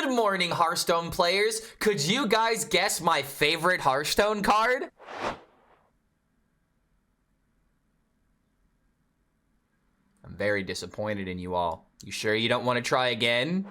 Good morning, Hearthstone players. Could you guys guess my favorite Hearthstone card? I'm very disappointed in you all. You sure you don't want to try again?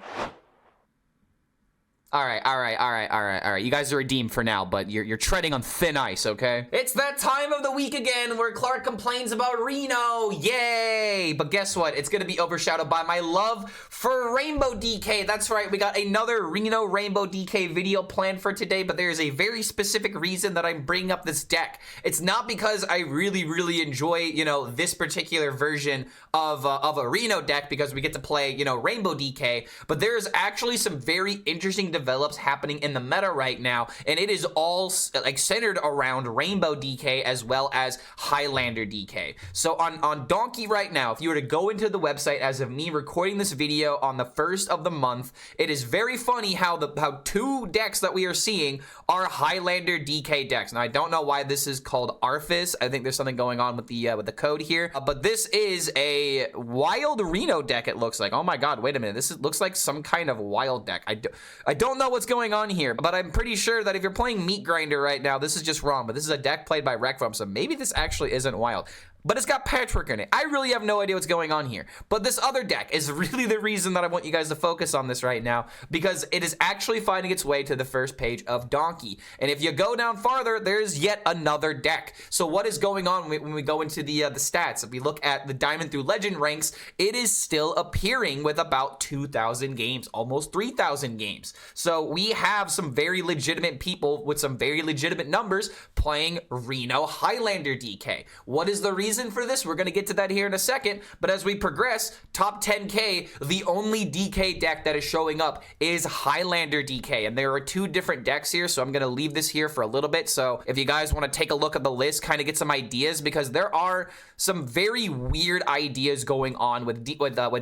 All right. You guys are redeemed for now, but you're treading on thin ice, okay? It's that time of the week again where Clark complains about Reno. Yay! But guess what? It's gonna be overshadowed by my love for Rainbow DK. That's right, we got another Reno Rainbow DK video planned for today, but there's a very specific reason that I'm bringing up this deck. It's not because I really enjoy, you know, this particular version of a Reno deck because we get to play, you know, Rainbow DK, but there's actually some very interesting develops happening in the meta right now, and it is all like centered around Rainbow DK as well as Highlander DK. So on Donkey right now, if you were to go into the website as of me recording this video on the 1st of the month, it is very funny how two decks that we are seeing are Highlander DK decks. Now I don't know why this is called Arphis. I think there's something going on with the code here, but this is a wild Reno deck. It looks like. Oh my god, wait a minute, looks like some kind of wild deck. I don't know what's going on here, but I'm pretty sure that if you're playing Meat Grinder right now, this is just wrong, but this is a deck played by Rekfum, so maybe this actually isn't wild. But it's got Patchwork in it. I really have no idea what's going on here. But this other deck is really the reason that I want you guys to focus on this right now, because it is actually finding its way to the first page of Donkey. And if you go down farther, there's yet another deck. So what is going on when we go into the stats? If we look at the Diamond through Legend ranks, it is still appearing with about 2,000 games, almost 3,000 games. So we have some very legitimate people with some very legitimate numbers playing Reno Highlander DK. What is the reason for this? We're going to get to that here in a second, but as we progress, top 10k, the only DK deck that is showing up is Highlander DK, and there are two different decks here, so I'm going to leave this here for a little bit. So if you guys want to take a look at the list, kind of get some ideas, because there are some very weird ideas going on with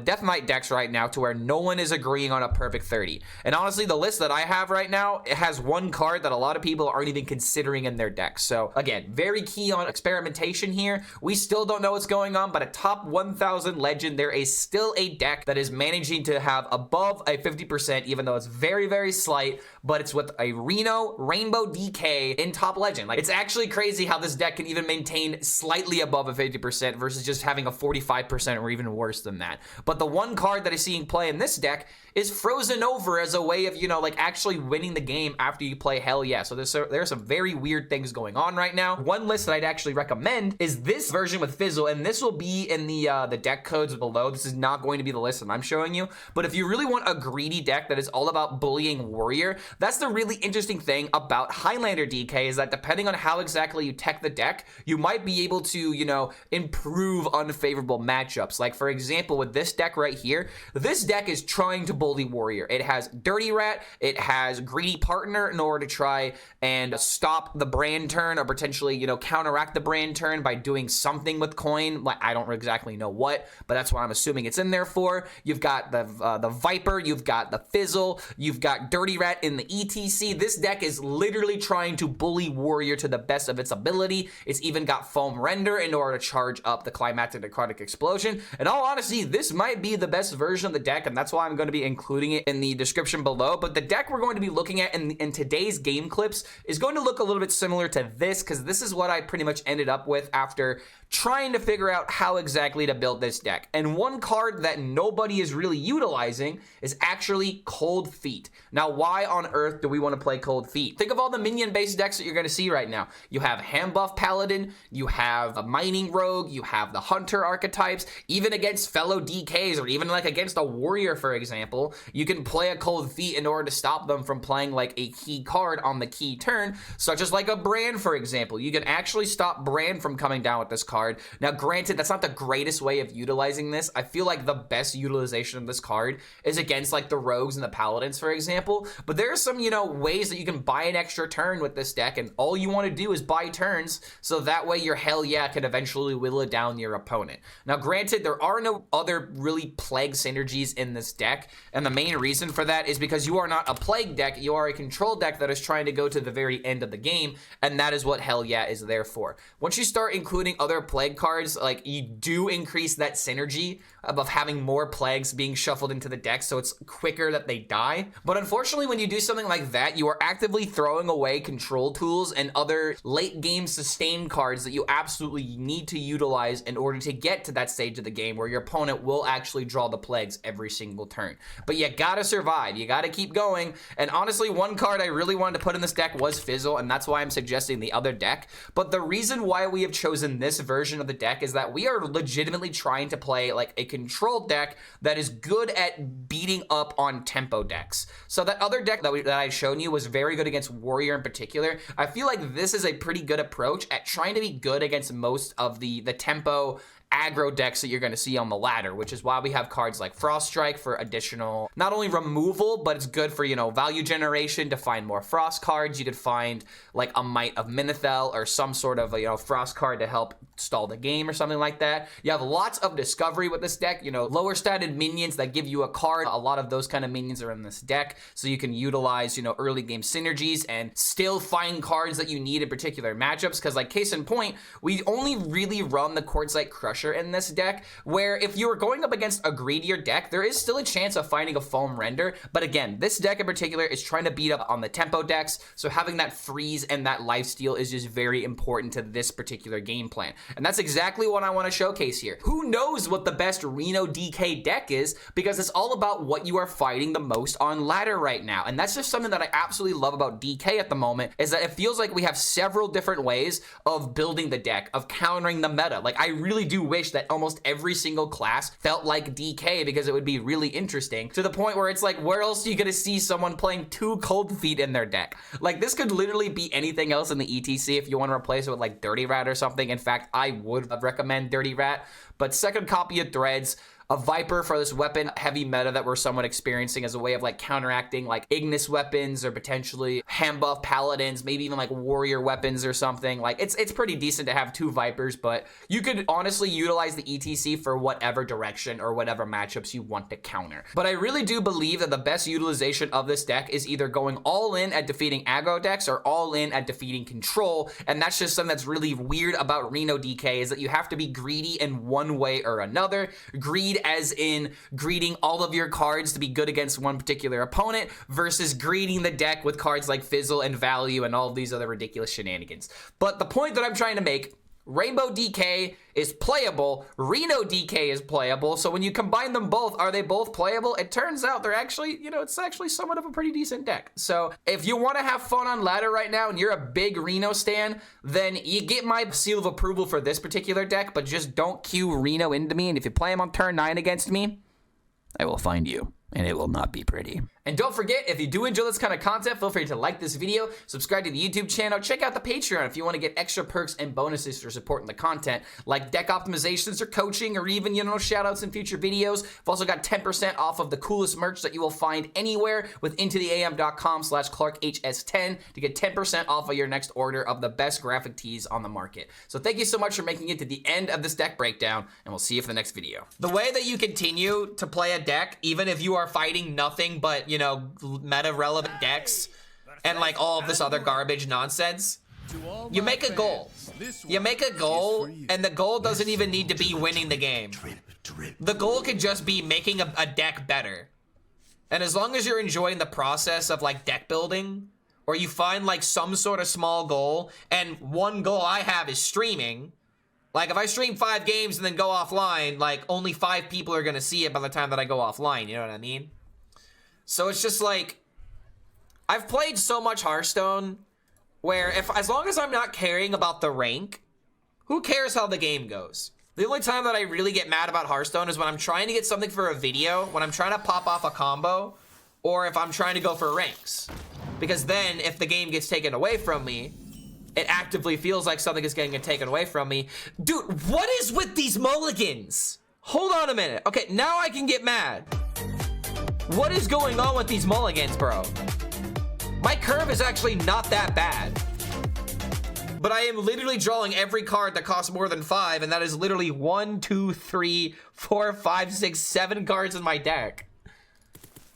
Death Knight decks right now, to where no one is agreeing on a perfect 30. And honestly, the list that I have right now, it has one card that a lot of people aren't even considering in their decks. So again, very key on experimentation here. We still don't know what's going on, but at top 1,000 Legend, there is still a deck that is managing to have above a 50%, even though it's very slight, but it's with a Reno Rainbow DK in top Legend. Like, it's actually crazy how this deck can even maintain slightly above a 50% versus just having a 45% or even worse than that. But the one card that is seeing play in this deck is Frozen Over as a way of, you know, like actually winning the game after you play Hell Yeah. So there's some very weird things going on right now. One list that I'd actually recommend is this version with Fizzle, and this will be in the deck codes below. This is not going to be the list that I'm showing you, but if you really want a greedy deck that is all about bullying Warrior, that's the really interesting thing about Highlander DK, is that depending on how exactly you tech the deck, you might be able to, you know, improve unfavorable matchups. Like for example, with this deck right here, this deck is trying to bully Warrior. It has Dirty Rat, it has Greedy Partner in order to try and stop the brand turn, or potentially, you know, counteract the brand turn by doing something with coin. Like, I don't exactly know what, but that's what I'm assuming it's in there for. You've got the Viper, you've got the Fizzle, you've got Dirty Rat in the ETC. This deck is literally trying to bully Warrior to the best of its ability. It's even got Foam Render in order to charge up the Climactic Necrotic Explosion. In all honesty, this might be the best version of the deck, and that's why I'm going to be including it in the description below. But the deck we're going to be looking at in today's game clips is going to look a little bit similar to this, because this is what I pretty much ended up with after trying to figure out how exactly to build this deck. And one card that nobody is really utilizing is actually Cold Feet. Now, why on earth do we want to play Cold Feet? Think of all the minion-based decks that you're going to see right now. You have Hand Buff Paladin, you have a Mining Rogue, you have the Hunter archetypes. Even against fellow DKs, or even like against a Warrior, for example, you can play a Cold Feet in order to stop them from playing like a key card on the key turn, such as like a Brand, for example. You can actually stop Brand from coming down with this card. Now, granted, that's not the greatest way of utilizing this. I feel like the best utilization of this card is against like the Rogues and the Paladins, for example. But there are some, you know, ways that you can buy an extra turn with this deck, and all you want to do is buy turns, so that way your Hell Yeah can eventually whittle down your opponent. Now, granted, there are no other really Plague synergies in this deck, and the main reason for that is because you are not a Plague deck, you are a control deck that is trying to go to the very end of the game, and that is what Hell Yeah is there for. Once you start including other plague cards, like, you do increase that synergy of having more plagues being shuffled into the deck, so it's quicker that they die. But unfortunately, when you do something like that, you are actively throwing away control tools and other late game sustain cards that you absolutely need to utilize in order to get to that stage of the game where your opponent will actually draw the plagues every single turn. But you gotta survive, you gotta keep going. And honestly, one card I really wanted to put in this deck was Fizzle, and that's why I'm suggesting the other deck. But the reason why we have chosen this version of the deck is that we are legitimately trying to play like a control deck that is good at beating up on tempo decks. So that other deck that I've shown you was very good against Warrior in particular. I feel like this is a pretty good approach at trying to be good against most of the tempo aggro decks that you're going to see on the ladder, which is why we have cards like Frost Strike for additional, not only removal, but it's good for, you know, value generation to find more Frost cards. You could find like a Might of Minethel or some sort of, you know, Frost card to help stall the game or something like that. You have lots of discovery with this deck, you know, lower statted minions that give you a card. A lot of those kind of minions are in this deck, so you can utilize, you know, early game synergies and still find cards that you need in particular matchups. Because like case in point, we only really run the Quartzite Crusher in this deck, where if you were going up against a greedier deck, there is still a chance of finding a Foam Render. But again, this deck in particular is trying to beat up on the tempo decks, so having that freeze and that lifesteal is just very important to this particular game plan. And that's exactly what I want to showcase here. Who knows what the best Reno DK deck is, because it's all about what you are fighting the most on ladder right now. And that's just something that I absolutely love about DK at the moment, is that it feels like we have several different ways of building the deck, of countering the meta. Like, I really do wish that almost every single class felt like DK, because it would be really interesting, to the point where it's like, where else are you gonna see someone playing 2 Cold Feet in their deck? Like, this could literally be anything else in the ETC if you want to replace it with like Dirty Rat or something. In fact, I would recommend Dirty Rat. But second copy of Threads, a Viper for this weapon heavy meta that we're somewhat experiencing as a way of like counteracting like Ignis weapons or potentially hand buff paladins, maybe even like warrior weapons or something. Like, it's pretty decent to have 2 Vipers, but you could honestly utilize the ETC for whatever direction or whatever matchups you want to counter. But I really do believe that the best utilization of this deck is either going all in at defeating aggro decks or all in at defeating control. And that's just something that's really weird about Reno DK, is that you have to be greedy in one way or another. Greed as in greeding all of your cards to be good against one particular opponent, versus greeding the deck with cards like Fizzle and Value and all of these other ridiculous shenanigans. But the point that I'm trying to make, Rainbow DK is playable, Reno DK is playable, so when you combine them both, are they both playable? It turns out they're actually, you know, it's actually somewhat of a pretty decent deck. So if you want to have fun on ladder right now and you're a big Reno stan, then you get my seal of approval for this particular deck, but just don't queue Reno into me, and if you play him on turn 9 against me, I will find you, and it will not be pretty. And don't forget, if you do enjoy this kind of content, feel free to like this video, subscribe to the YouTube channel, check out the Patreon if you want to get extra perks and bonuses for supporting the content, like deck optimizations or coaching, or even, you know, shoutouts in future videos. I've also got 10% off of the coolest merch that you will find anywhere with intotheam.com/ClarkHS10 to get 10% off of your next order of the best graphic tees on the market. So thank you so much for making it to the end of this deck breakdown, and we'll see you for the next video. The way that you continue to play a deck, even if you are fighting nothing but, you know, meta relevant decks and like all of this other garbage nonsense, you make a goal. You make a goal, and the goal doesn't even need to be winning the game. The goal could just be making a deck better. And as long as you're enjoying the process of like deck building, or you find like some sort of small goal, and one goal I have is streaming. Like, if I stream 5 games and then go offline, like, only 5 people are gonna see it by the time that I go offline, you know what I mean? So it's just like, I've played so much Hearthstone where as long as I'm not caring about the rank, who cares how the game goes? The only time that I really get mad about Hearthstone is when I'm trying to get something for a video, when I'm trying to pop off a combo, or if I'm trying to go for ranks. Because then, if the game gets taken away from me, it actively feels like something is getting taken away from me. Dude, what is with these mulligans? Hold on a minute. Okay, now I can get mad. What is going on with these mulligans, bro? My curve is actually not that bad. But I am literally drawing every card that costs more than 5, and that is literally 1, 2, 3, 4, 5, 6, 7 cards in my deck.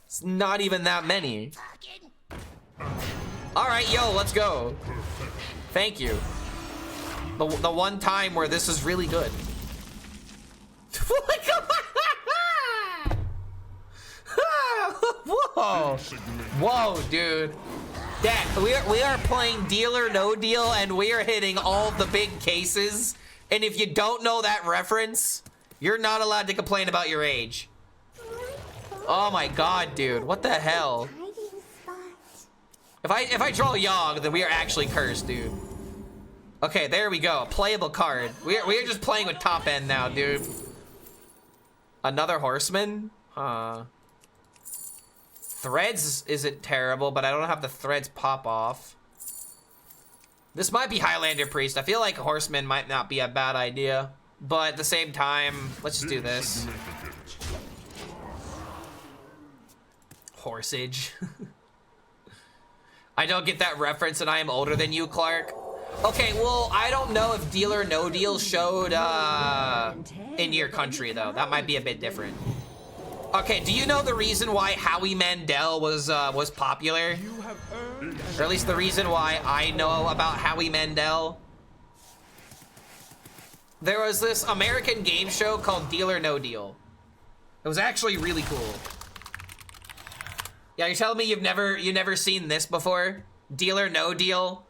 It's not even that many. All right, yo, let's go. Thank you. The one time where this is really good. Whoa. Whoa, dude. Dad, we are playing Deal or No Deal, and we are hitting all the big cases. And if you don't know that reference, you're not allowed to complain about your age. Oh my god, dude. What the hell? If I draw Yogg, then we are actually cursed, dude. Okay, there we go. Playable card. We are just playing with top end now, dude. Another horseman? Huh. Threads isn't terrible, but I don't have the threads pop off. This might be Highlander Priest. I feel like horseman might not be a bad idea. But at the same time, let's just do this. Horsage. I don't get that reference, and I am older than you, Clark. Okay, well, I don't know if Deal or No Deal showed in your country, though. That might be a bit different. Okay, do you know the reason why Howie Mandel was popular? Or at least the reason why I know about Howie Mandel? There was this American game show called Deal or No Deal. It was actually really cool. Yeah, you're telling me you've never seen this before? Deal or No Deal?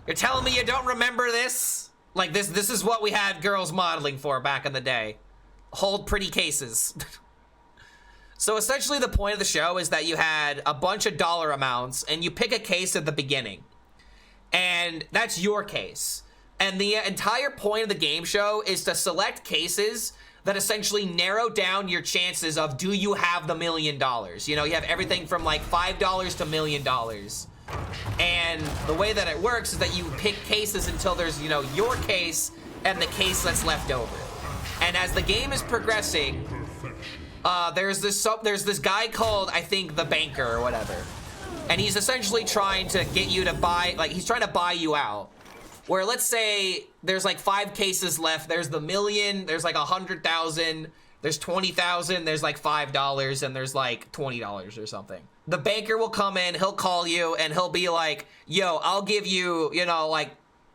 You're telling me you don't remember this? Like this is what we had girls modeling for back in the day. Hold pretty cases. So essentially the point of the show is that you had a bunch of dollar amounts and you pick a case at the beginning. And that's your case. And the entire point of the game show is to select cases that essentially narrow down your chances of, do you have the $1 million? You know, you have everything from like $5 to $1 million. And the way that it works is that you pick cases until there's, you know, your case and the case that's left over. And as the game is progressing, there's this guy called, I think, the banker or whatever. And he's essentially trying to get you to buy, like, he's trying to buy you out. Where let's say there's like 5 cases left. There's the $1 million, there's like 100,000, there's 20,000, there's like $5, and there's like $20 or something. The banker will come in, he'll call you, and he'll be like, yo, I'll give you, you know, like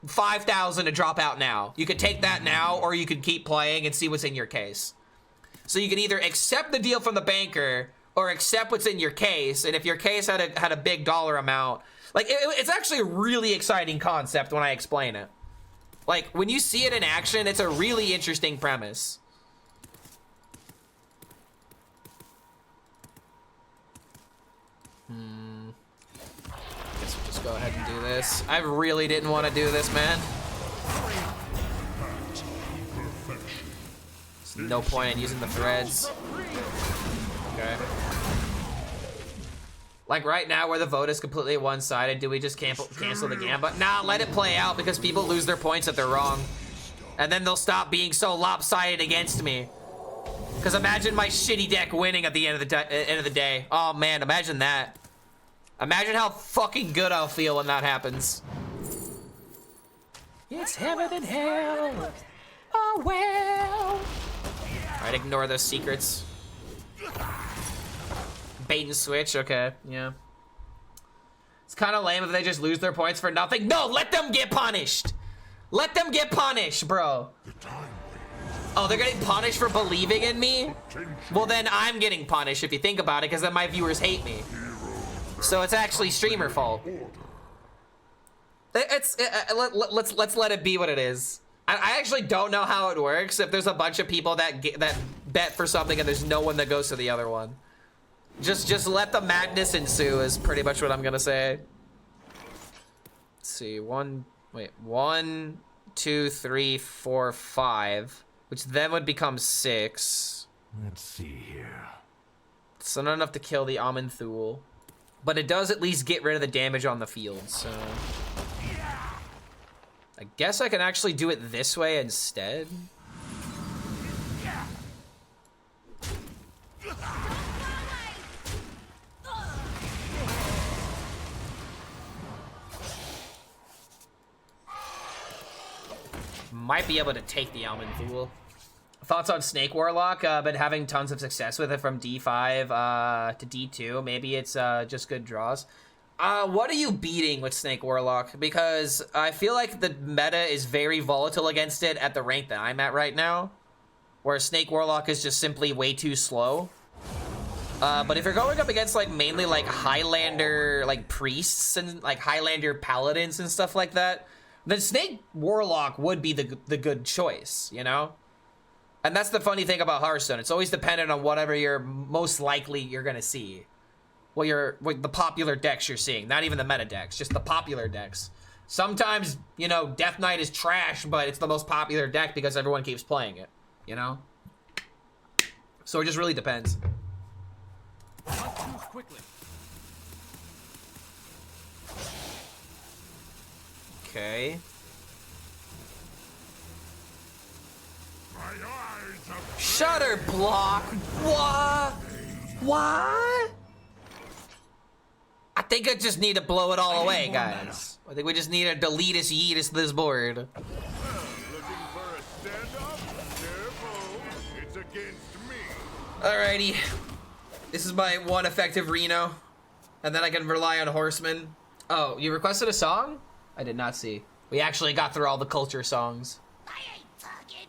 5,000 to drop out now. You could take that now, or you could keep playing and see what's in your case. So you can either accept the deal from the banker or accept what's in your case. And if your case had a big dollar amount, like it's actually a really exciting concept when I explain it. Like when you see it in action, it's a really interesting premise. Guess we'll just go ahead and do this. I really didn't want to do this, man. There's no point in using the threads. Okay. Like right now where the vote is completely one-sided, do we just cancel the gambit? Nah, let it play out because people lose their points if they're wrong. And then they'll stop being so lopsided against me. Because imagine my shitty deck winning at the end of the day. Oh man, imagine that. Imagine how fucking good I'll feel when that happens. It's heaven and hell. Oh well. Alright, ignore those secrets. Bait and switch, okay, yeah. It's kind of lame if they just lose their points for nothing. No, let them get punished. Let them get punished, bro. Oh, they're getting punished for believing in me? Well, then I'm getting punished if you think about it, because then my viewers hate me. So it's actually streamer fault. Let's let it be what it is. I actually don't know how it works if there's a bunch of people that bet for something and there's no one that goes to the other one. Just let the madness ensue is pretty much what I'm gonna say. Let's see, 1, 2, 3, 4, 5, which then would become 6. Let's see here. So not enough to kill the Amanthul, but it does at least get rid of the damage on the field, so. I guess I can actually do it this way instead. Might be able to take the Amanthul. Thoughts on Snake Warlock? Been having tons of success with it from D5 to D2. Maybe it's just good draws. What are you beating with Snake Warlock? Because I feel like the meta is very volatile against it at the rank that I'm at right now, where Snake Warlock is just simply way too slow. But if you're going up against like mainly like Highlander like priests and like Highlander paladins and stuff like that, then Snake Warlock would be the good choice, you know? And that's the funny thing about Hearthstone. It's always dependent on whatever you're most likely you're gonna see. Well, the popular decks you're seeing, not even the meta decks, just the popular decks. Sometimes, you know, Death Knight is trash, but it's the most popular deck because everyone keeps playing it, you know? So it just really depends. Okay. Shutter block. What? What? I think I just need to blow it all away, guys. I think we just need to delete us, yeet us this board. Looking for a standoff? Careful, it's against me. Alrighty. This is my one effective Reno. And then I can rely on Horseman. Oh, you requested a song? I did not see. We actually got through all the culture songs. I ain't talking.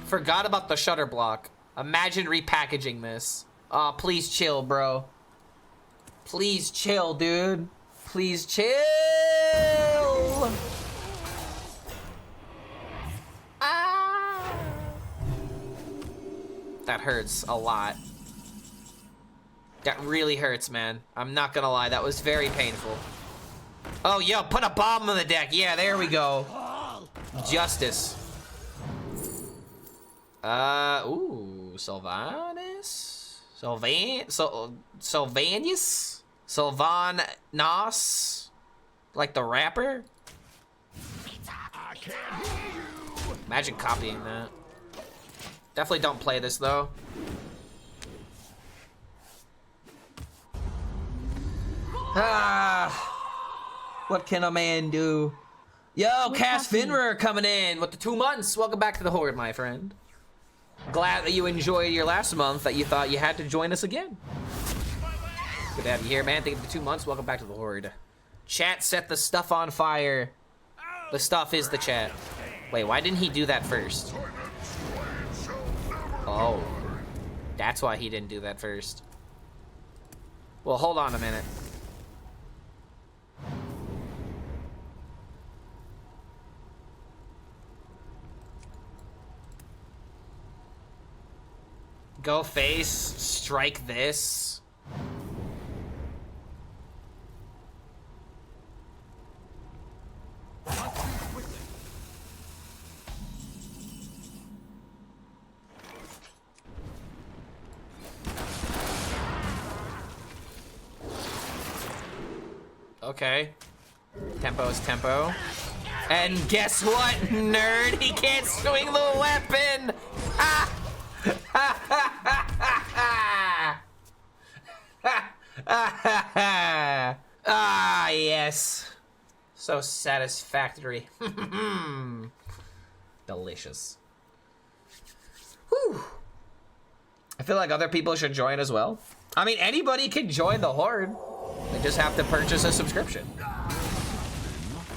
Forgot about the shutter block. Imagine repackaging this. Aw, please chill, bro. Please chill, dude. Please chill. Ah. That hurts a lot. That really hurts, man. I'm not gonna lie, that was very painful. Oh, yo, put a bomb on the deck. Yeah, there we go. Justice. Ooh, Sylvanas? Sylvanus? Sylvanas? Like the rapper? I can't hear you. Imagine copying that. Definitely don't play this, though. What can a man do? Yo, Cass Finrer coming in with the 2 months. Welcome back to the Horde, my friend. Glad that you enjoyed your last month, that you thought you had to join us again. Good to have you here, man. Thank you for the 2 months. Welcome back to the Horde. Chat, set the stuff on fire. The stuff is the chat. Wait, why didn't he do that first? Oh. That's why he didn't do that first. Well, hold on a minute. Go face, strike this. Okay. Tempo is tempo. And guess what, nerd? He can't swing the weapon! Ah! Ah, yes. So satisfactory. Delicious. Whew. I feel like other people should join as well. I mean, anybody can join the Horde. They just have to purchase a subscription.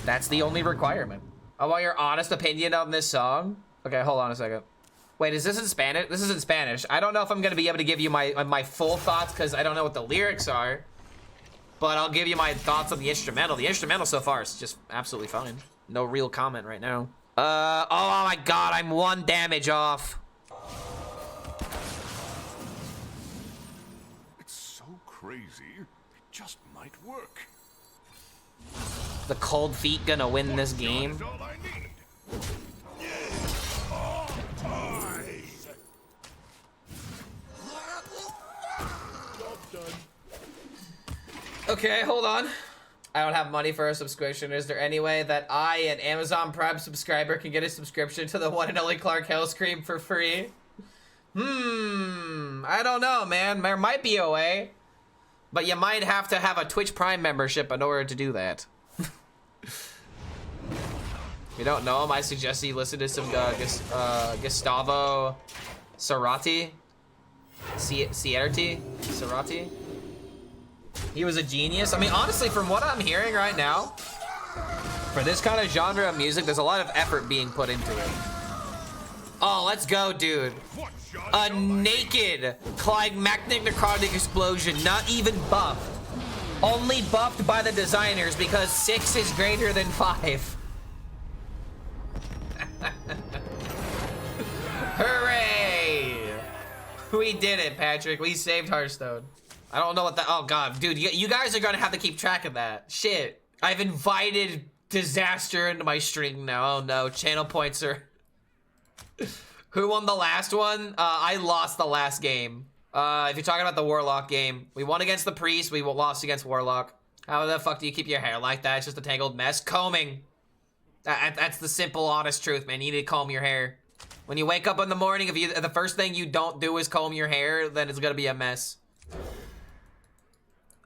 That's the only requirement. I want your honest opinion on this song. Okay, hold on a second. Wait, is this in Spanish? This is in Spanish. I don't know if I'm gonna be able to give you my full thoughts because I don't know what the lyrics are. But I'll give you my thoughts on the instrumental. The instrumental so far is just absolutely fine. No real comment right now. Oh my god, I'm 1 damage off. It's so crazy. It just might work. The cold feet gonna win this game. That's all I need. Okay, hold on. I don't have money for a subscription. Is there any way that I, an Amazon Prime subscriber, can get a subscription to the one and only Clark HELLSCREAM for free? I don't know, man. There might be a way. But you might have to have a Twitch Prime membership in order to do that. If you don't know him, I suggest you listen to some Gustavo Cerati? Cerati? He was a genius. I mean, honestly, from what I'm hearing right now, for this kind of genre of music, there's a lot of effort being put into it. Oh, let's go, dude. A naked climactic necrotic explosion, not even buffed. Only buffed by the designers because 6 is greater than 5. Hooray! We did it, Patrick. We saved Hearthstone. I don't know what that. Oh god, dude, you guys are gonna have to keep track of that. Shit. I've invited disaster into my stream now. Oh no, channel points are. Who won the last one? I lost the last game. If you're talking about the Warlock game, we won against the Priest, we lost against Warlock. How the fuck do you keep your hair like that? It's just a tangled mess. Combing. That's the simple, honest truth, man. You need to comb your hair. When you wake up in the morning, if the first thing you don't do is comb your hair, then it's gonna be a mess.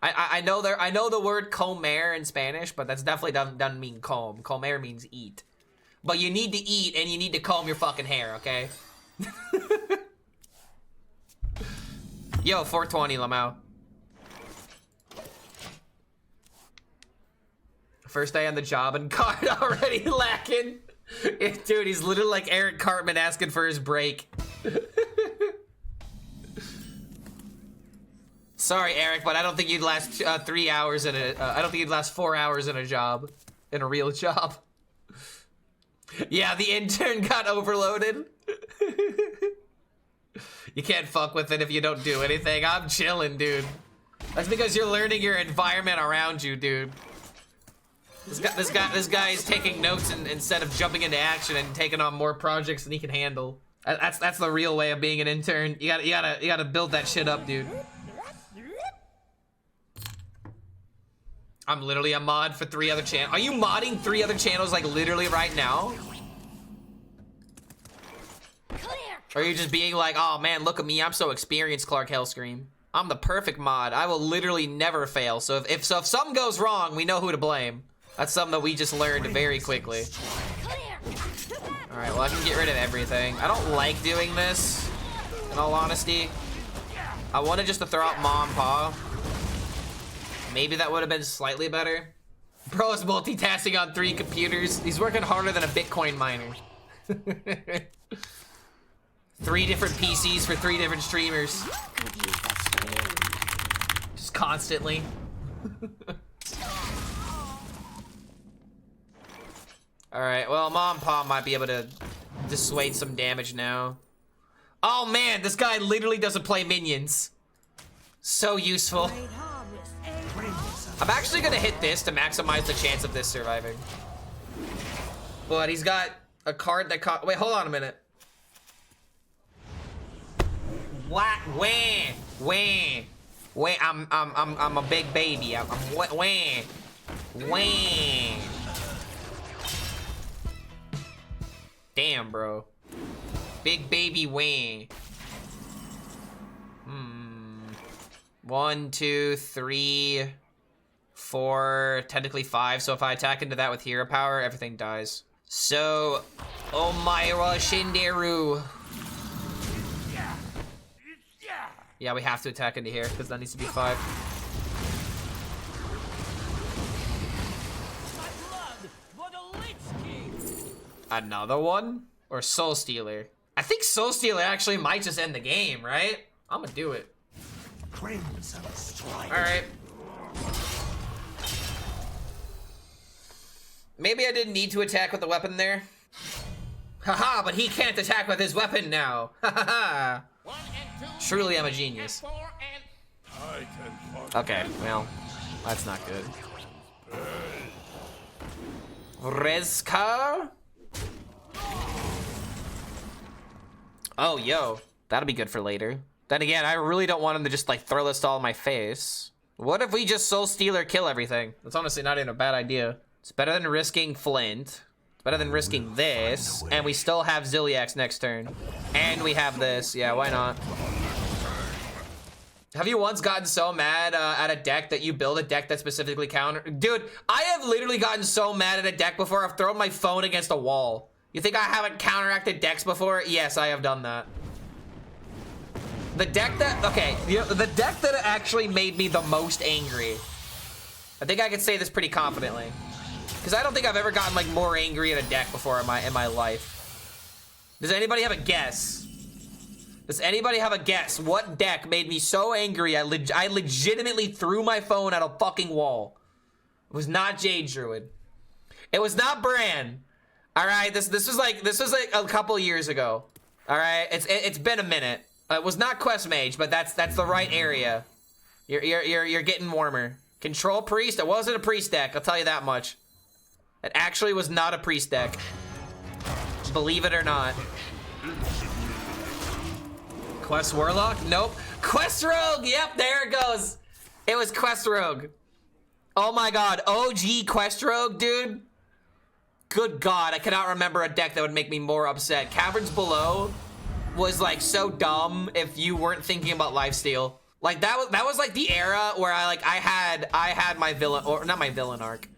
I know the word comer in Spanish, but that's definitely doesn't mean comb. Comer means eat. But you need to eat and you need to comb your fucking hair, okay? Yo, 420, Lamau. First day on the job and card already lacking. Dude, he's literally like Eric Cartman asking for his break. Sorry, Eric, but I don't think you'd last 3 hours in a. I don't think you'd last 4 hours in a job, in a real job. Yeah, the intern got overloaded. You can't fuck with it if you don't do anything. I'm chilling, dude. That's because you're learning your environment around you, dude. This guy is taking notes instead of jumping into action and taking on more projects than he can handle. That's the real way of being an intern. You gotta build that shit up, dude. I'm literally a mod for 3 other channels. Are you modding 3 other channels like literally right now? Or are you just being like, oh man, look at me, I'm so experienced, Clark HELLSCREAM. I'm the perfect mod. I will literally never fail. So if something goes wrong, we know who to blame. That's something that we just learned very quickly. Alright, well I can get rid of everything. I don't like doing this, in all honesty. I wanted just to throw out Mom Pa. Maybe that would have been slightly better. Bro is multitasking on 3 computers. He's working harder than a Bitcoin miner. 3 different PCs for 3 different streamers. Just constantly. Alright, well, Mom and Pa might be able to dissuade some damage now. Oh man, this guy literally doesn't play minions. So useful. I'm actually gonna hit this to maximize the chance of this surviving. But he's got a card that wait, hold on a minute. What? When? I'm a big baby. When? Damn, bro. Big baby Wayne. 1, 2, 3, 4, technically 5. So if I attack into that with hero power, everything dies. So, Omaira Shinderu. Yeah, we have to attack into here because that needs to be 5. Another one? Or Soul Stealer? I think Soul Stealer actually might just end the game, right? I'm gonna do it. Alright. Maybe I didn't need to attack with the weapon there. Haha, but he can't attack with his weapon now. Haha. Truly, I'm a genius. Okay, well, that's not good. Rezka? Oh, yo, that'll be good for later. Then again, I really don't want him to just like throw this all in my face. What if we just Soul Stealer kill everything? That's honestly not even a bad idea. It's better than risking Flint. It's better than risking this. And we still have Ziliax next turn. And we have this. Yeah, why not? Have you once gotten so mad at a deck that you build a deck that specifically counter? Dude, I have literally gotten so mad at a deck before I've thrown my phone against a wall. You think I haven't counteracted decks before? Yes, I have done that. the deck that, okay, the deck that actually made me the most angry. I think I could say this pretty confidently. Because I don't think I've ever gotten like more angry at a deck before in my life. Does anybody have a guess? Does anybody have a guess? What deck made me so angry I legitimately threw my phone at a fucking wall? It was not Jade Druid. It was not Bran. All right, this was like a couple years ago. All right, it's been a minute. It was not Quest Mage, but that's the right area. You're getting warmer. Control Priest. It wasn't a priest deck. I'll tell you that much. It actually was not a priest deck. Believe it or not. Quest Warlock? Nope. Quest Rogue! Yep, there it goes. It was Quest Rogue. Oh my god. OG Quest Rogue, dude. Good god, I cannot remember a deck that would make me more upset. Caverns Below was like so dumb if you weren't thinking about lifesteal. Like that was like the era where I had my villain, or not my villain arc.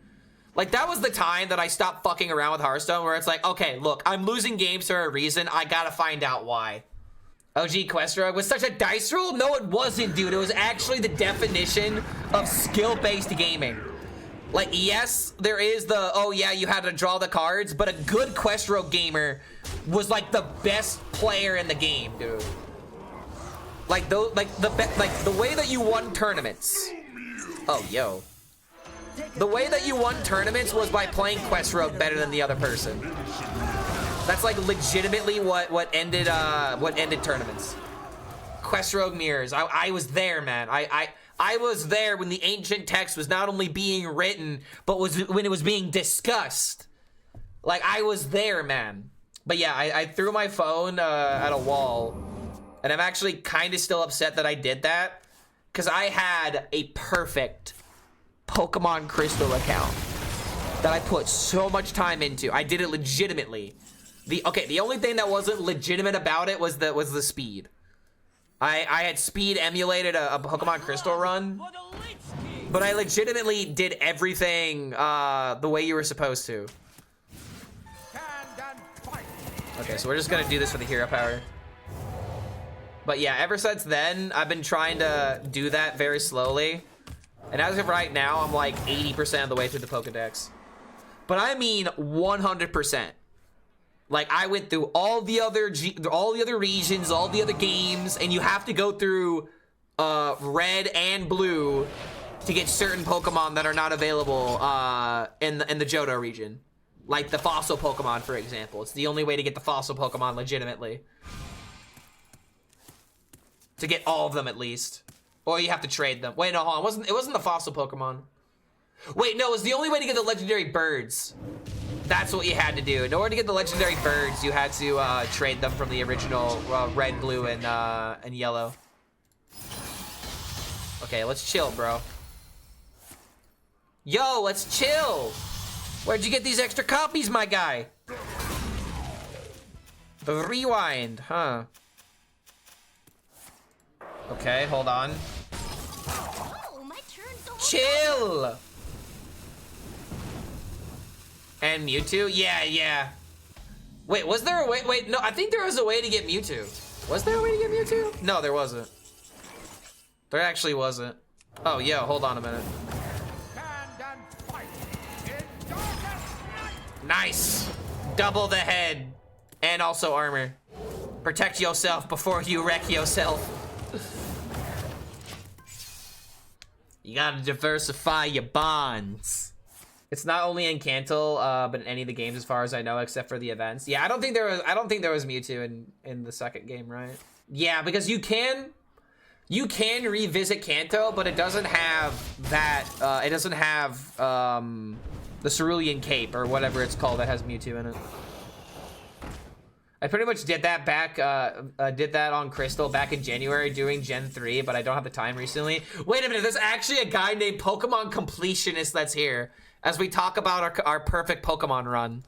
Like that was the time that I stopped fucking around with Hearthstone, where it's like, okay, look, I'm losing games for a reason. I gotta find out why. OG Quest Rogue was such a dice roll? No, it wasn't, dude. It was actually the definition of skill-based gaming. Like, yes, there is the, oh yeah, you had to draw the cards, but a good Quest Rogue gamer was like the best player in the game, dude. Like the way that you won tournaments. Oh, yo. The way that you won tournaments was by playing Quest Rogue better than the other person. That's like legitimately what ended tournaments. Quest Rogue mirrors. I was there, man. I was there when the ancient text was not only being written, but when it was being discussed. Like, I was there, man. But yeah, I threw my phone at a wall, and I'm actually kind of still upset that I did that, because I had a perfect Pokemon Crystal account that I put so much time into. I did it legitimately. The only thing that wasn't legitimate about it was the speed. I had speed emulated a Pokemon Crystal run, but I legitimately did everything the way you were supposed to. Okay, so we're just gonna do this for the hero power. But yeah, ever since then, I've been trying to do that very slowly. And as of right now, I'm like 80% of the way through the Pokedex. But I mean 100%. Like, I went through all the other regions, all the other games, and you have to go through red and blue to get certain Pokemon that are not available in the Johto region. Like the fossil Pokemon, for example. It's the only way to get the fossil Pokemon legitimately. To get all of them, at least. Or you have to trade them. Wait, no, hold on. It wasn't the fossil Pokemon. Wait, no, it was the only way to get the legendary birds. That's what you had to do. In order to get the legendary birds, you had to trade them from the original red, blue, and yellow. Okay, let's chill, bro. Yo, let's chill. Where'd you get these extra copies, my guy? The rewind, huh? Okay, hold on. Oh, my turn. Chill. And Mewtwo? Yeah. Wait, was there a way? Wait, no, I think there was a way to get Mewtwo. Was there a way to get Mewtwo? No, there wasn't. There actually wasn't. Oh, yo, hold on a minute. Nice. Double the head. And also armor. Protect yourself before you wreck yourself. You gotta diversify your bonds. It's not only in Kanto, but in any of the games, as far as I know, except for the events. Yeah, I don't think there was Mewtwo in the second game, right? Yeah, because you can revisit Kanto, but it doesn't have that. It doesn't have the Cerulean Cape or whatever it's called that has Mewtwo in it. I pretty much did that did that on Crystal back in January doing Gen 3, but I don't have the time recently. Wait a minute, there's actually a guy named Pokemon Completionist that's here as we talk about our perfect Pokemon run.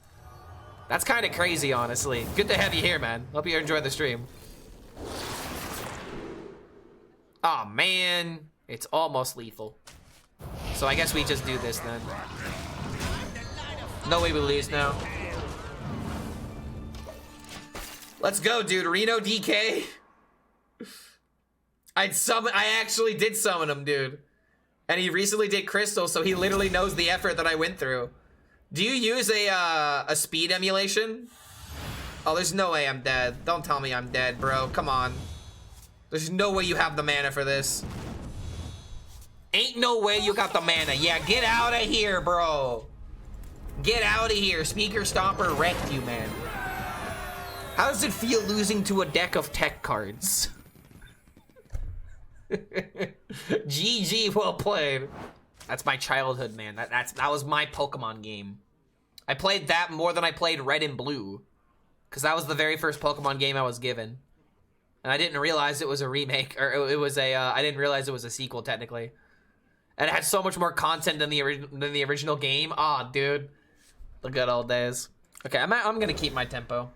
That's kind of crazy, honestly. Good to have you here, man. Hope you enjoy the stream. Aw, man. It's almost lethal. So I guess we just do this then. No way we lose now. Let's go, dude. Reno DK. I actually did summon him, dude. And he recently did crystal, so he literally knows the effort that I went through. Do you use a speed emulation? Oh, there's no way I'm dead. Don't tell me I'm dead, bro. Come on. There's no way you have the mana for this. Ain't no way you got the mana. Yeah, get out of here, bro. Get out of here. Speaker Stomper wrecked you, man. How does it feel losing to a deck of tech cards? GG, well played. That's my childhood, man. That was my Pokemon game. I played that more than I played Red and Blue, because that was the very first Pokemon game I was given, and I didn't realize it was a remake, or it was a. I didn't realize it was a sequel technically, and it had so much more content than the original game. Ah, dude, the good old days. Okay, I'm gonna keep my tempo.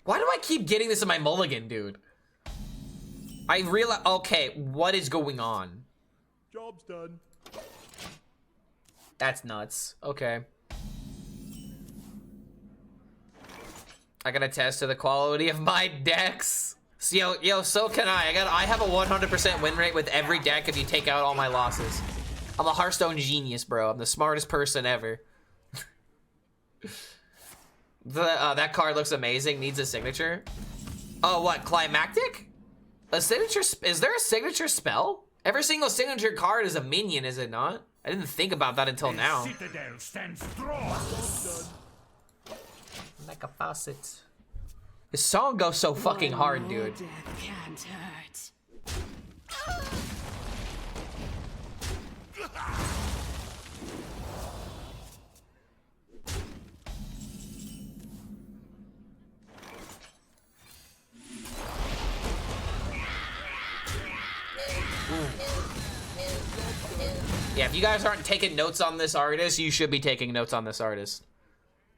Why do I keep getting this in my mulligan, dude? I realize. Okay, what is going on? Job's done. That's nuts. Okay. I can attest to the quality of my decks. So, yo, so can I. I have a 100% win rate with every deck if you take out all my losses. I'm a Hearthstone genius, bro. I'm the smartest person ever. That card looks amazing. Needs a signature. Oh, what? Climactic? A signature? Is there a signature spell? Every single signature card is a minion, is it not? I didn't think about that until now. Citadel stands strong. Like a faucet. This song goes so fucking hard, dude. Death can't hurt. Yeah, if you guys aren't taking notes on this artist, you should be taking notes on this artist.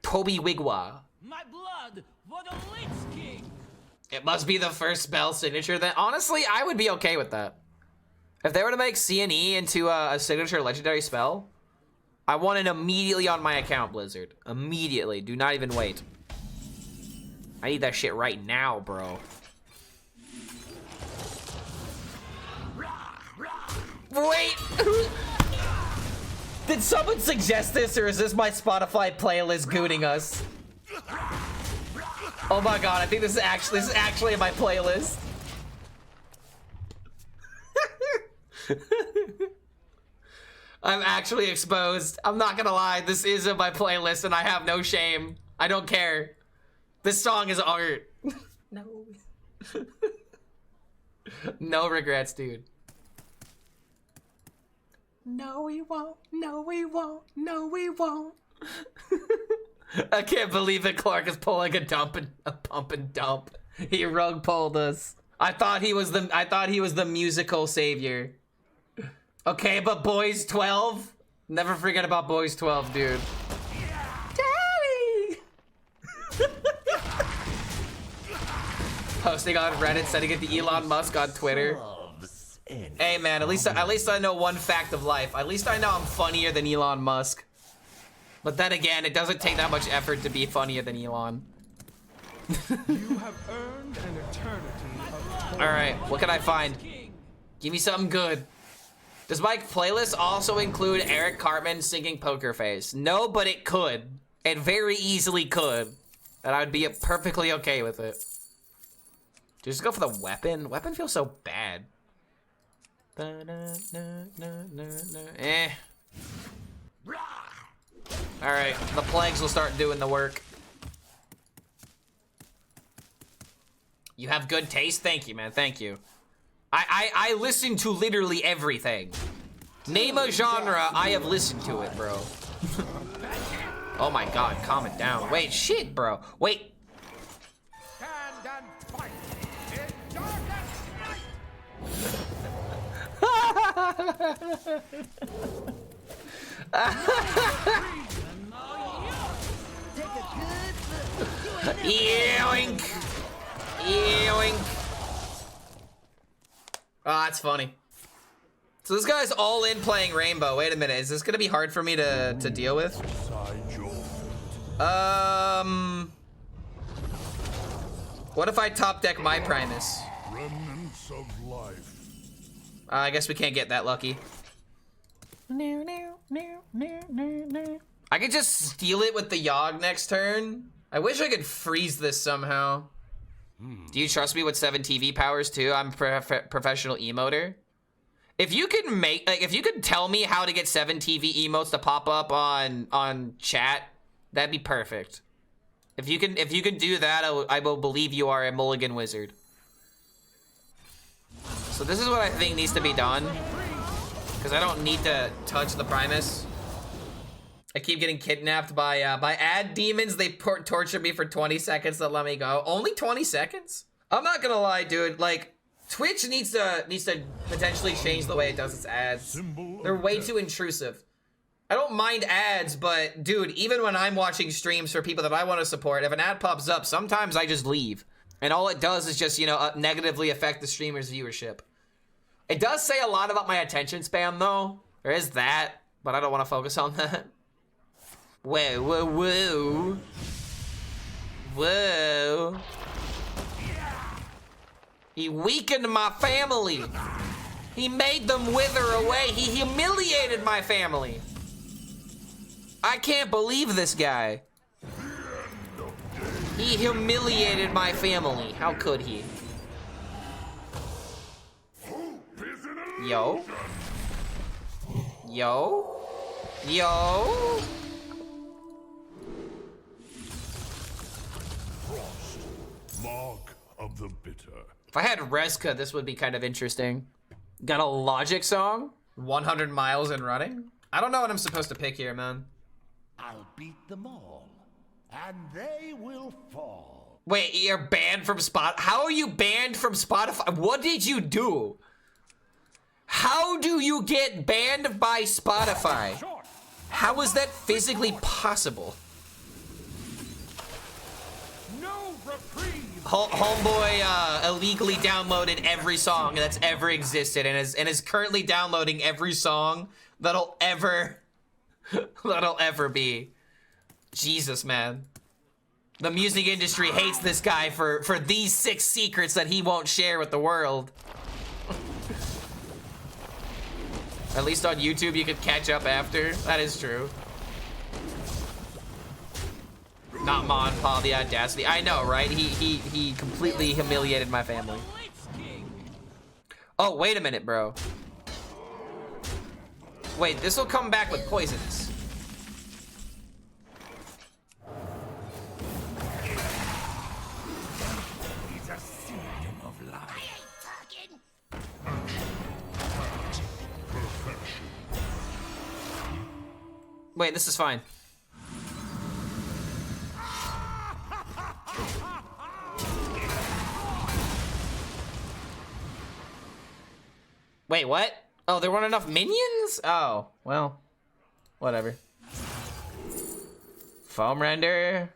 Toby Wigwa. My blood for the Lich King. It must be the first spell signature. Then honestly, I would be okay with that. If they were to make CNE into a signature legendary spell, I want it immediately on my account, Blizzard. Immediately. Do not even wait. I need that shit right now, bro. Wait! Did someone suggest this, or is this my Spotify playlist gooning us? Oh my god, I think this is actually in my playlist. I'm actually exposed. I'm not gonna lie, this is in my playlist and I have no shame. I don't care. This song is art. No. No regrets, dude. No, we won't. No, we won't. No, we won't. I can't believe it. Clark is pulling a pump and dump. He rug pulled us. I thought he was the musical savior. Okay, but Boys 12. Never forget about Boys 12, dude. Daddy. Posting on Reddit, sending it to Elon Musk on Twitter. Hey man, at least I know one fact of life. At least I know I'm funnier than Elon Musk. But then again, it doesn't take that much effort to be funnier than Elon. You have earned an eternity of toil. All right, what can I find? Give me something good. Does my playlist also include Eric Cartman singing Poker Face? No, but it could. It very easily could. And I would be perfectly okay with it. Just go for the weapon. Weapon feels so bad. Eh. Alright, the plagues will start doing the work. You have good taste? Thank you, man. Thank you. I listen to literally everything. Name a genre, I have listened to it, bro. Oh my god, calm it down. Wait, shit, bro. Wait. Stand and fight. In darkest night. Take a good look. Yoink! Yoink! Oh, that's funny. So this guy's all in playing Rainbow. Wait a minute, is this gonna be hard for me to deal with? What if I top deck my Primus? Remnants of life. I guess we can't get that lucky. I could just steal it with the Yogg next turn. I wish I could freeze this somehow. Do you trust me with 7 TV powers too? I'm a professional emoter. If you can make, like, if you could tell me how to get 7 TV emotes to pop up on chat, that'd be perfect. If you can do that, I will believe you are a mulligan wizard. So this is what I think needs to be done, because I don't need to touch the Primus. I keep getting kidnapped by ad demons. They torture me for 20 seconds to let me go. Only 20 seconds? I'm not gonna lie, dude. Like, Twitch needs to potentially change the way it does its ads. They're way too intrusive. I don't mind ads, but dude, even when I'm watching streams for people that I want to support, if an ad pops up, sometimes I just leave. And all it does is just, you know, negatively affect the streamer's viewership. It does say a lot about my attention span, though. There is that, but I don't want to focus on that. Whoa, whoa, whoa. Whoa. He weakened my family. He made them wither away. He humiliated my family. I can't believe this guy. He humiliated my family. How could he? Yo. Yo. Yo. Mark of the bitter. If I had Reska, this would be kind of interesting. Got a Logic song? 100 miles and running? I don't know what I'm supposed to pick here, man. I'll beat them all, and they will fall. Wait, you're banned from How are you banned from Spotify? What did you do? How do you get banned by Spotify? How is that physically possible? No reprieve. Homeboy illegally downloaded every song that's ever existed and is currently downloading every song that'll ever be. Jesus, man. The music industry hates this guy for these 6 secrets that he won't share with the world. At least on YouTube you could catch up after. That is true. Not Mon Paul, the audacity. I know, right? He completely humiliated my family. Oh, wait a minute, bro. Wait, this will come back with poisons. It's a symptom of life. Wait, this is fine. Wait, what? Oh, there weren't enough minions? Oh, well, whatever. Foam render.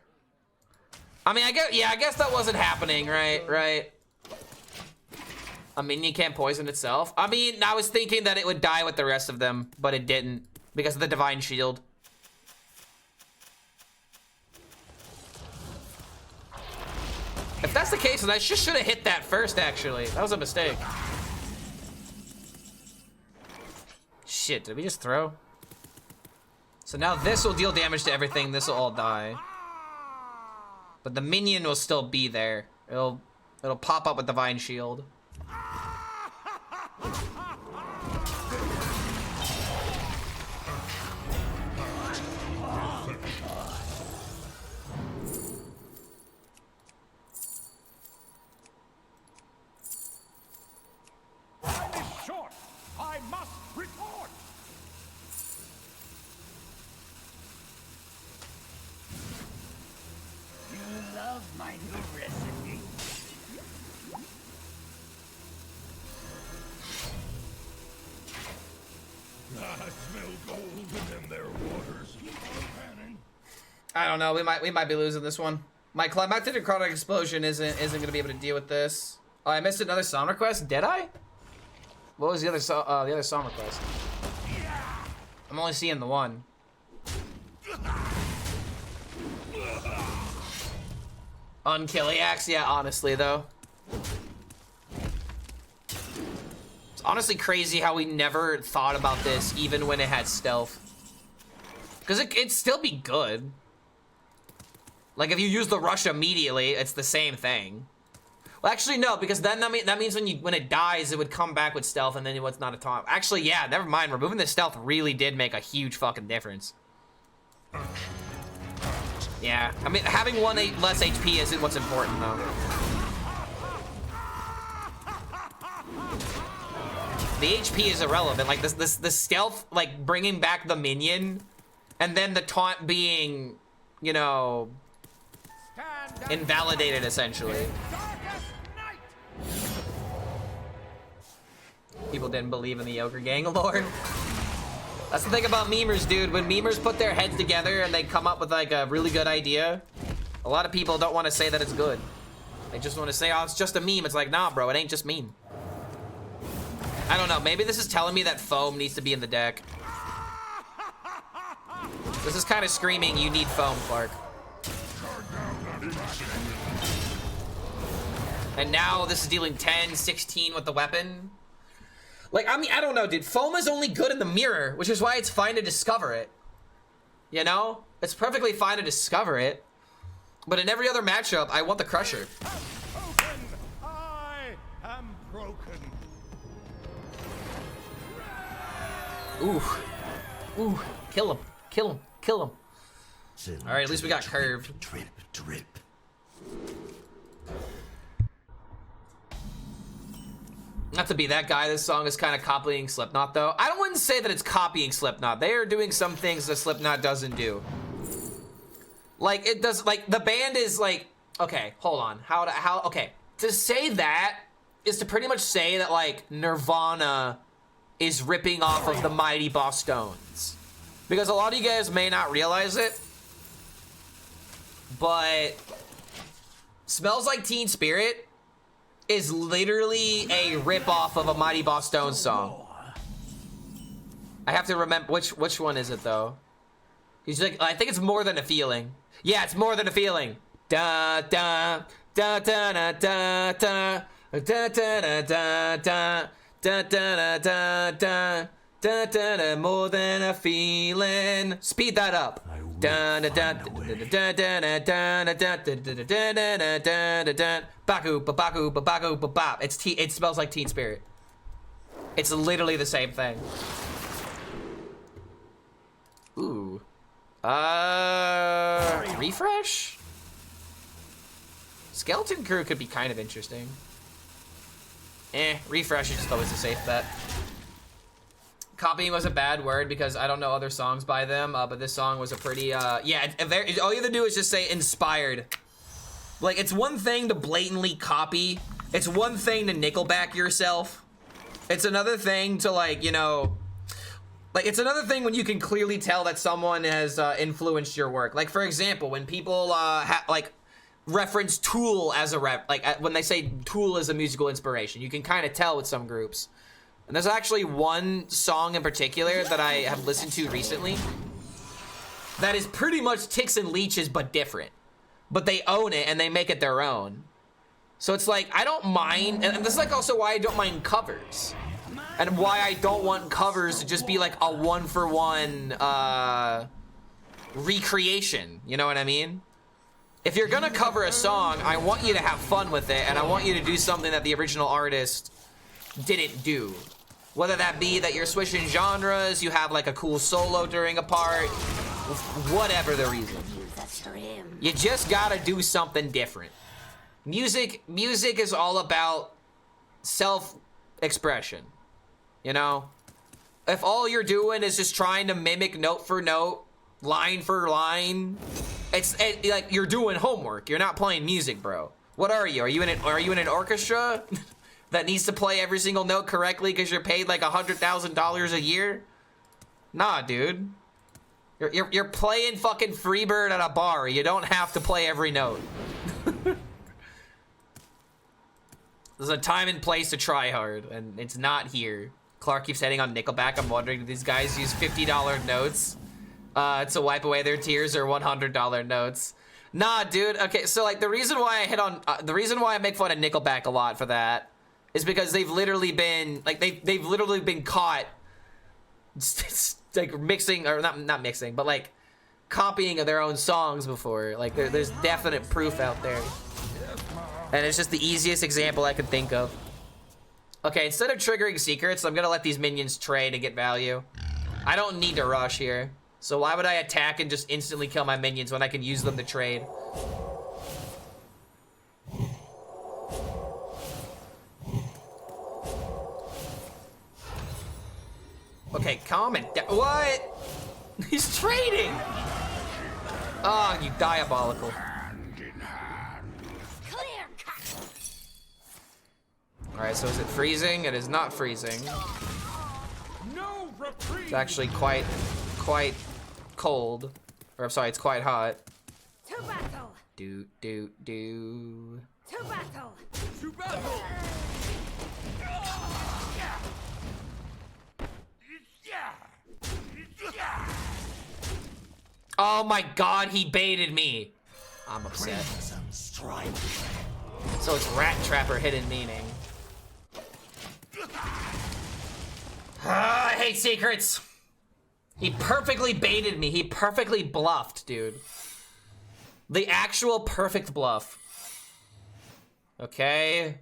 I mean, I guess that wasn't happening, right? A minion can't poison itself. I mean, I was thinking that it would die with the rest of them, but it didn't because of the divine shield. If that's the case, then I just should have hit that first, actually. That was a mistake. Shit, did we just throw? So now this will deal damage to everything. This will all die. But the minion will still be there. It'll pop up with divine shield. Time is short. I must report. You love my new recipe. I smell gold in them there waters. I don't know. We might be losing this one. My climactic necrotic explosion isn't gonna be able to deal with this. Oh, I missed another song request. Did I? What was the other song request? I'm only seeing the one. Unkilliax, yeah, honestly though. It's honestly crazy how we never thought about this even when it had stealth. Because it'd still be good. Like, if you use the rush immediately, it's the same thing. Well, actually, no, because then that means when it dies, it would come back with stealth, and then it's not a taunt. Actually, yeah, never mind. Removing the stealth really did make a huge fucking difference. Yeah, I mean, having less HP isn't what's important, though. The HP is irrelevant. Like, the stealth, like, bringing back the minion, and then the taunt being, you know, invalidated, essentially. People didn't believe in the wXWgAaLkgaUlQaXlQaplQaRlwb lore. That's the thing about memers, dude. When memers put their heads together and they come up with like a really good idea, a lot of people don't want to say that it's good. They just want to say, oh, it's just a meme. It's like, nah, bro, it ain't just meme. I don't know. Maybe this is telling me that foam needs to be in the deck. This is kind of screaming, you need foam, Clark. And now this is dealing 10, 16 with the weapon. Like, I mean, I don't know, dude. Foam is only good in the mirror, which is why it's fine to discover it. You know? It's perfectly fine to discover it. But in every other matchup, I want the Crusher. I am broken. Ooh. Ooh. Kill him. Kill him. Kill him. Alright, at least we got curved. Drip, drip. Not to be that guy, this song is kind of copying Slipknot, though. I wouldn't say that it's copying Slipknot. They are doing some things that Slipknot doesn't do. Like, it does, like, the band is like, okay, hold on. Okay. To say that is to pretty much say that, like, Nirvana is ripping off of the Mighty Boss Stones. Because a lot of you guys may not realize it, but Smells Like Teen Spirit is literally a rip-off of a Mighty Boss Stones song. I have to remember which one is it though? He's like, I think it's More Than a Feeling. Yeah, it's More Than a Feeling. Da da da da da da da da da da da da da da da da da da, more than a feeling. Speed that up. Da da da da da da da da da da da da da da. Baku ba baku ba baku ba bop. It Smells Like Teen Spirit. It's literally the same thing. Ooh. Refresh? Skeleton Crew could be kind of interesting. Refresh is just always a safe bet. Copying was a bad word because I don't know other songs by them, but this song was a pretty, yeah, all you have to do is just say inspired. Like, it's one thing to blatantly copy. It's one thing to Nickelback yourself. It's another thing to, like, you know, like, it's another thing when you can clearly tell that someone has influenced your work. Like, for example, when people, like, reference Tool as a when they say Tool is a musical inspiration, you can kind of tell with some groups. And there's actually one song in particular that I have listened to recently that is pretty much Ticks and Leeches, but different. But they own it and they make it their own. So it's like, I don't mind, and this is like also why I don't mind covers. And why I don't want covers to just be like a one-for-one recreation, you know what I mean? If you're gonna cover a song, I want you to have fun with it, and I want you to do something that the original artist didn't do. Whether that be that you're switching genres, you have like a cool solo during a part, whatever the reason. You just gotta do something different. Music is all about self-expression, you know? If all you're doing is just trying to mimic note for note, line for line, it's like you're doing homework. You're not playing music, bro. What are you? Are you in an orchestra that needs to play every single note correctly because you're paid like $100,000 a year? Nah, dude. You're playing fucking Freebird at a bar. You don't have to play every note. There's a time and place to try hard, and it's not here. Clark keeps heading on Nickelback. I'm wondering, do these guys use $50 notes to wipe away their tears, or $100 notes? Nah, dude. Okay, so like the reason why I make fun of Nickelback a lot for that is because they've literally been like they've literally been caught like mixing, or not mixing, but like copying of their own songs before. Like there's definite proof out there, and it's just the easiest example I could think of. Okay, instead of triggering secrets, I'm gonna let these minions trade and get value. I don't need to rush here, so why would I attack and just instantly kill my minions when I can use them to trade? Okay, calm it down. What? He's trading! Oh, you diabolical. Alright, so is it freezing? It is not freezing. No reprieve. It's actually quite cold. Or I'm sorry, it's quite hot. To battle. Do. To battle. To battle. Oh my god, he baited me. I'm upset. So it's Rat Trap or Hidden Meaning. I hate secrets. He perfectly baited me. He perfectly bluffed, dude. The actual perfect bluff. Okay.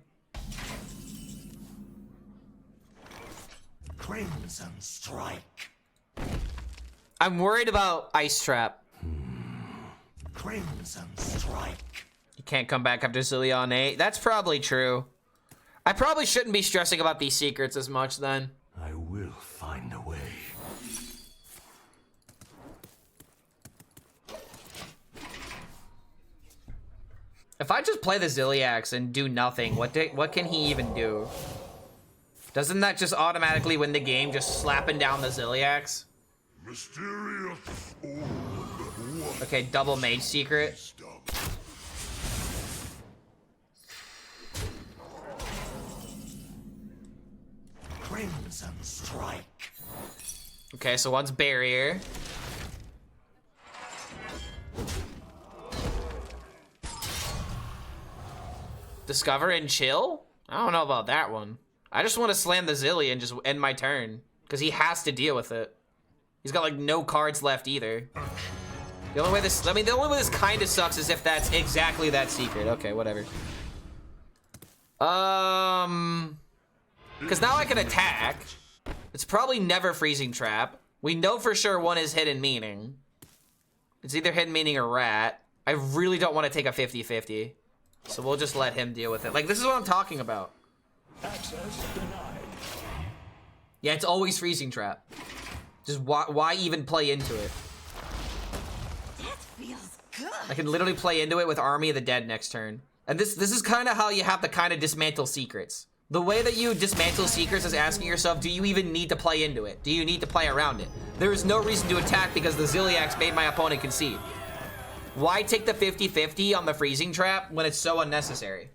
Crimson Strike. I'm worried about Ice Trap. Crimson Strike. You can't come back after Zillia on 8. That's probably true. I probably shouldn't be stressing about these secrets as much then. I will find a way. If I just play the Zilliax and do nothing, what can he even do? Doesn't that just automatically win the game, just slapping down the Zilliax? Mysterious orb. Okay, double mage secret. Crimson Strike. Okay, so one's barrier. Discover and chill? I don't know about that one. I just want to slam the Zillia and just end my turn, because he has to deal with it. He's got like no cards left either. The only way this, I mean, the only way this kind of sucks is if that's exactly that secret. Okay, whatever. Because now I can attack. It's probably never Freezing Trap. We know for sure one is Hidden Meaning. It's either Hidden Meaning or Rat. I really don't want to take a 50-50. So we'll just let him deal with it. Like, this is what I'm talking about. Access denied. Yeah, it's always Freezing Trap. Just why even play into it? That feels good. I can literally play into it with Army of the Dead next turn. And this is kind of how you have to kind of dismantle secrets. The way that you dismantle secrets is asking yourself, do you even need to play into it? Do you need to play around it? There is no reason to attack because the Zilliax made my opponent concede. Why take the 50-50 on the Freezing Trap when it's so unnecessary?